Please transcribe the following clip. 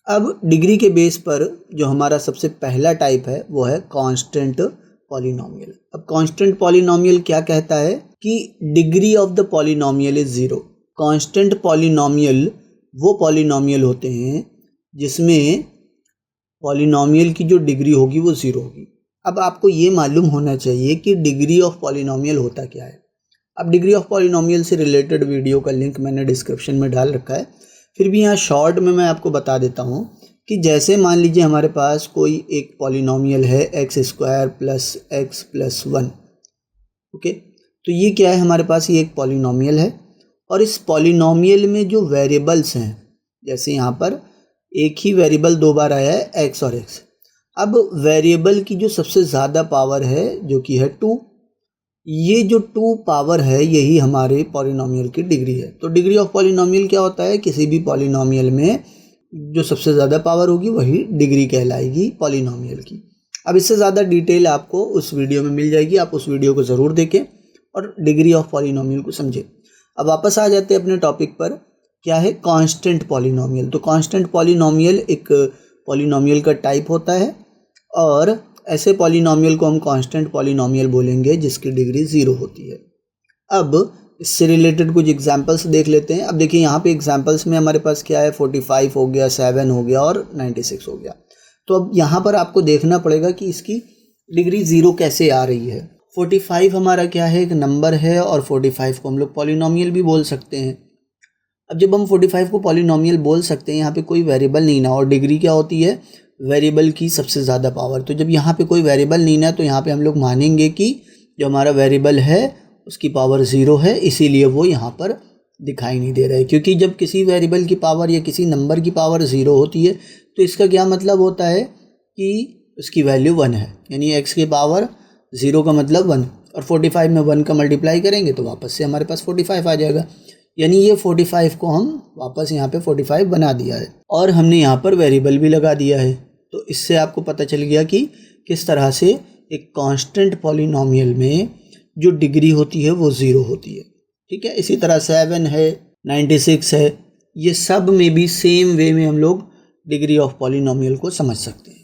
अब डिग्री के बेस पर जो हमारा सबसे पहला टाइप है वो है कांस्टेंट पॉलिनोमियल। अब कांस्टेंट पॉलिनोमियल क्या कहता है कि degree of the polynomial is zero. Constant polynomial वो पॉलिनोमियल होते हैं जिसमें पॉलिनोमियल की जो डिग्री होगी वो ज़ीरो होगी। अब आपको ये मालूम होना चाहिए कि डिग्री ऑफ पॉलिनोमियल होता क्या है। अब डिग्री ऑफ पॉलिनोमियल से रिलेटेड वीडियो का लिंक मैंने डिस्क्रिप्शन में डाल रखा है, फिर भी यहाँ शॉर्ट में मैं आपको बता देता हूँ कि जैसे मान लीजिए हमारे पास कोई एक पॉलिनोमियल है x² + x + 1। ओके, तो ये क्या है, हमारे पास ये एक पॉलिनोमियल है और इस पॉलिनोमियल में जो वेरिएबल्स हैं, जैसे यहाँ पर एक ही वेरिएबल दो बार आया है x और x। अब वेरिएबल की जो सबसे ज़्यादा पावर है जो कि है 2, ये जो 2 पावर है यही हमारे पॉलिनोमियल की डिग्री है। तो डिग्री ऑफ पॉलिनोमियल क्या होता है, किसी भी पॉलिनोमियल में जो सबसे ज़्यादा पावर होगी वही डिग्री कहलाएगी पॉलिनोमियल की। अब इससे ज़्यादा डिटेल आपको उस वीडियो में मिल जाएगी, आप उस वीडियो को ज़रूर देखें और डिग्री ऑफ पॉलिनोमियल को समझें। अब वापस आ जाते हैं अपने टॉपिक पर, क्या है कांस्टेंट पॉलिनोमियल। तो कांस्टेंट पॉलिनोमियल एक पॉलिनोमियल का टाइप होता है और ऐसे पॉलिनोमियल को हम कांस्टेंट पॉलिनोमियल बोलेंगे जिसकी डिग्री ज़ीरो होती है। अब इससे रिलेटेड कुछ एग्जांपल्स देख लेते हैं। अब देखिए यहाँ पे एग्जांपल्स में हमारे पास क्या है, 45 हो गया, 7 हो गया और 96 हो गया। तो अब यहाँ पर आपको देखना पड़ेगा कि इसकी डिग्री ज़ीरो कैसे आ रही है। 45 हमारा क्या है, एक नंबर है और 45 को हम लोग पॉलिनोमियल भी बोल सकते हैं। अब जब हम 45 को पॉलिनोमियल बोल सकते हैं, यहाँ पे कोई वेरिएबल नहीं ना, और डिग्री क्या होती है, वेरिएबल की सबसे ज़्यादा पावर। तो जब यहाँ पे कोई वेरिएबल नहीं ना, तो यहाँ पे हम लोग मानेंगे कि जो हमारा वेरिएबल है उसकी पावर ज़ीरो है, इसीलिए वो यहाँ पर दिखाई नहीं दे रहा है। क्योंकि जब किसी वेरिएबल की पावर या किसी नंबर की पावर ज़ीरो होती है तो इसका क्या मतलब होता है कि उसकी वैल्यू 1 है, यानी x की पावर 0 का मतलब 1, और 45 में 1 का मल्टीप्लाई करेंगे तो वापस से हमारे पास 45 आ जाएगा। यानी ये 45 को हम वापस यहाँ पे 45 बना दिया है और हमने यहाँ पर वेरिएबल भी लगा दिया है। तो इससे आपको पता चल गया कि किस तरह से एक कांस्टेंट पॉलिनोमियल में जो डिग्री होती है वो ज़ीरो होती है। ठीक है, इसी तरह 7 है, 96 है, ये सब में भी सेम वे में हम लोग डिग्री ऑफ पॉलिनोमियल को समझ सकते हैं।